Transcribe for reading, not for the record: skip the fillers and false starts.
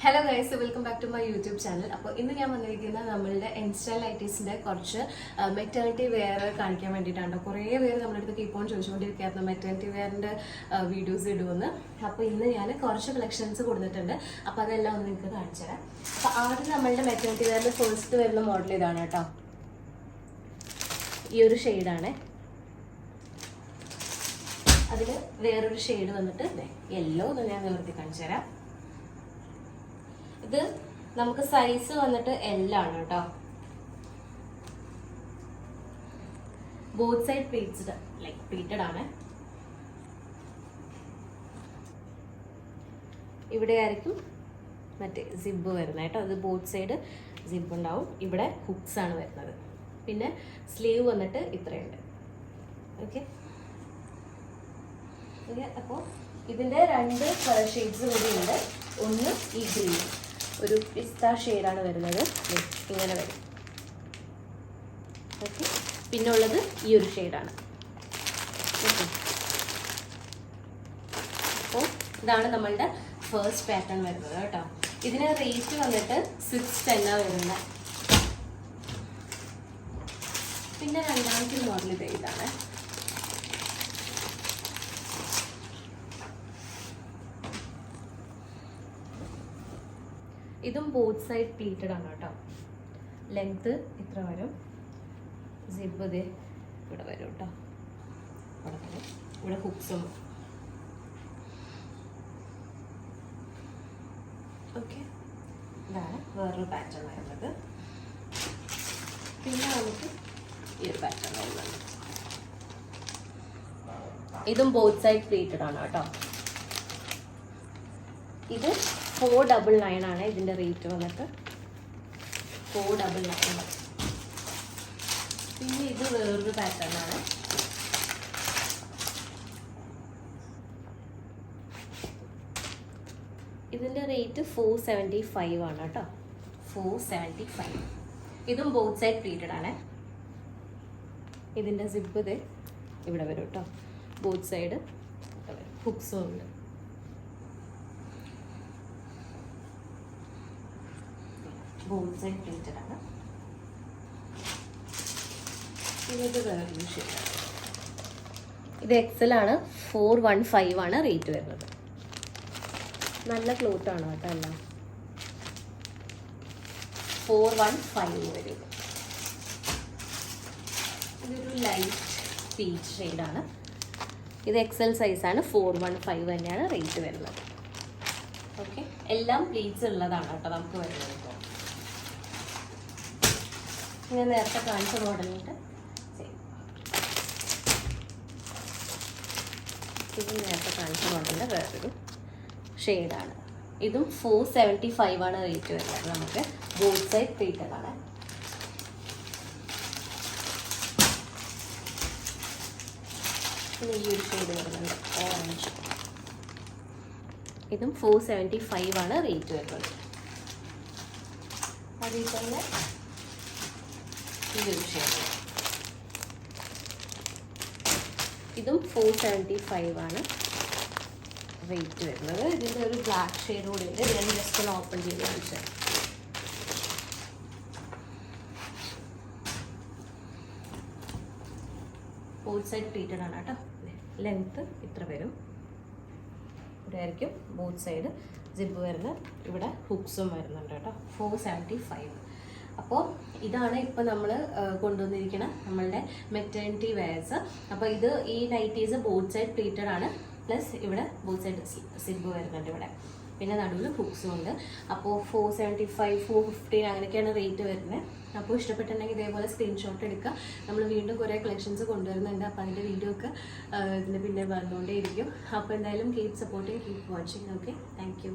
Hello guys, welcome back to my YouTube channel. അപ്പോൾ ഇന്ന് ഞാൻ വന്നിരിക്കുന്നത് നമ്മളുടെ ഇൻസ്റ്റ ലൈറ്റീസിൻ്റെ കുറച്ച് മെറ്റേണിറ്റി വെയർ കാണിക്കാൻ വേണ്ടിയിട്ടാണ്. കുറേ പേര് നമ്മുടെ അടുത്ത് കീപ്പ് ഓൺ ചോദിച്ചുകൊണ്ടിരിക്കുകയായിരുന്നു മെറ്റേണിറ്റി വെയറിൻ്റെ വീഡിയോസ് ഇടുമെന്ന്. അപ്പോൾ ഇന്ന് ഞാൻ കുറച്ച് കളക്ഷൻസ് കൊടുത്തിട്ടുണ്ട്. അപ്പോൾ അതെല്ലാം ഒന്ന് നിങ്ങൾക്ക് കാണിച്ചു തരാം. അപ്പോൾ ആദ്യം നമ്മളുടെ മെറ്റേണിറ്റി വെയറിൽ ഫസ്റ്റ് വരുന്ന മോഡൽ ഇതാണ് കേട്ടോ. ഈ ഒരു ഷെയ്ഡാണ്. അതിൽ വേറൊരു ഷെയ്ഡ് വന്നിട്ട് യെല്ലോ എന്ന് ഞാൻ നിവർത്തി കാണിച്ചു തരാം. ഇത് നമുക്ക് സൈസ് വന്നിട്ട് L ആണ് കേട്ടോ. ബോത്ത് സൈഡ് പ്ലീറ്റഡ് ആണ്. ഇവിടെ ആയിരിക്കും മറ്റേ സിബ് വരുന്നത് കേട്ടോ. അത് ബോത്ത് സൈഡ് സിബ് ഉണ്ടാവും. ഇവിടെ ഹുക്സ് ആണ് വരുന്നത്. പിന്നെ സ്ലീവ് വന്നിട്ട് ഇത്രയുണ്ട്. ഓക്കെ, അപ്പോൾ ഇതിൻ്റെ രണ്ട് കളർ ഷെയ്ഡ്സ് കൂടി ഉണ്ട്. ഒന്ന് ഈ ഗ്രീൻ, ഒരു പിസ്ത ഷെയ്ഡാണ് വരുന്നത്. ഇങ്ങനെ വരും. ഓക്കെ, പിന്നെ ഉള്ളത് ഈ ഒരു ഷെയ്ഡാണ്. ഓക്കെ, അപ്പോൾ ഇതാണ് നമ്മളുടെ ഫസ്റ്റ് പാറ്റേൺ വരുന്നത് കേട്ടോ. ഇതിന് റേറ്റ് വന്നിട്ട് 610 വരുന്നത്. പിന്നെ രണ്ടാമത്തെ മോഡൽ ഇതാണ്. ഇതും ബോത്ത് സൈഡ് പ്ലീറ്റഡ് ആണ് കേട്ടോ. ലെങ്ത് ഇത്ര വരും. സിബ് ഇത് ഇവിടെ വരും കേട്ടോ. ഇവിടെ ഹുക്സും. ഓക്കെ, ഇതാണ് വേറൊരു പാറ്റേൺ വരുന്നത്. പിന്നെ നമുക്ക് ഈ ഒരു പാറ്റേൺ വരുന്നത്. ഇതും ബോത്ത് സൈഡ് പ്ലീറ്റഡ് ആണ് കേട്ടോ. ഇത് 499 ആണ് ഇതിൻ്റെ റേറ്റ് വന്നിട്ട്. 499. പിന്നെ ഇത് വേറൊരു പാറ്റേൺ ആണ്. ഇതിൻ്റെ റേറ്റ് 475 ആണ് കേട്ടോ. 475. ഇതും ബോത്ത് സൈഡ് പ്ലീറ്റഡ് ആണ്. ഇതിൻ്റെ സിബ് ഇത് ഇവിടെ വരും കേട്ടോ. ബോത്ത് സൈഡ് ഹുക്സും ഉണ്ട്. ബോത്ത് സൈഡ് പ്ലീറ്റഡ് ആണ്. ഇത് വേറൊരു ഷെയ്ഡാണ്. ഇത് XL ആണ്. 415 ആണ് റേറ്റ് വരുന്നത്. നല്ല ക്ലോത്ത് ആണ് കേട്ടോ. എല്ലാം 415 വരും. ഇതൊരു ലൈറ്റ് പീച്ച് ഷെയ്ഡാണ്. ഇത് XL സൈസാണ്. 415 തന്നെയാണ് റേറ്റ് വരുന്നത്. ഓക്കെ, എല്ലാം പ്ലീറ്റ്സ് ഉള്ളതാണ് കേട്ടോ നമുക്ക് വരുന്നത്. ഞാൻ നേരത്തെ കാണിച്ച മോഡലിട്ട് ഇത് നേരത്തെ കാണിച്ച മോഡലിൻ്റെ വേറൊരു ഷെയ്ഡാണ്. ഇതും 475 ആണ് റേറ്റ് വരുന്നത്. നമുക്ക് ബോത്ത് സൈഡ് പ്ലീറ്റഡ് ആണ്. പിന്നെ ഈ ഒരു ഷെയ്ഡ് വരുന്നുണ്ട്, ഓറഞ്ച്. ഇതും 475 ആണ് റേറ്റ് വരുന്നത്. അതിൽ തന്നെ ഇതൊരു ഷെയ്ഡ്. ഇതും 475 ആണ് റേറ്റ് വരുന്നത്. ഇതിൻ്റെ ഒരു ബ്ലാക്ക് ഷെയ്ഡ് കൂടി ഉണ്ട്. ഞാൻ ജസ്റ്റ് ഒന്ന് ഓപ്പൺ ചെയ്ത് കാണിച്ചത്. ബോത്ത് സൈഡ് പ്ലീറ്റഡ് ആണ് കേട്ടോ. ലെങ്ത്ത് ഇത്ര വരും. ഇവിടെ ആയിരിക്കും ബോത്ത് സൈഡ് സിബ് വരുന്നത്. ഇവിടെ ഹുക്സും വരുന്നുണ്ട് കേട്ടോ. 475. അപ്പോൾ ഇതാണ് ഇപ്പോൾ നമ്മൾ കൊണ്ടുവന്നിരിക്കുന്ന നമ്മളുടെ മെറ്റേണിറ്റി വെയർസ്. അപ്പോൾ ഇത് ഈ നൈറ്റീസ് ബോത്ത് സൈഡ് പ്ലീറ്റഡ് ആണ്. പ്ലസ് ഇവിടെ ബോത്ത് സൈഡ് സിബ് വരുന്നുണ്ട് ഇവിടെ. പിന്നെ നടുവിൽ ഹുക്സും ഉണ്ട്. അപ്പോൾ 475, 415 അങ്ങനെയൊക്കെയാണ് റേറ്റ് വരുന്നത്. അപ്പോൾ ഇഷ്ടപ്പെട്ടിട്ടുണ്ടെങ്കിൽ ഇതേപോലെ സ്ക്രീൻഷോട്ട് എടുക്കുക. നമ്മൾ വീണ്ടും കുറേ കളക്ഷൻസ് കൊണ്ടുവരുന്നുണ്ട്. അപ്പോൾ അതിൻ്റെ വീഡിയോ ഒക്കെ ഇതിന് പിന്നെ വന്നുകൊണ്ടേയിരിക്കും. അപ്പോൾ എന്തായാലും keep supporting, keep watching. Okay, thank you.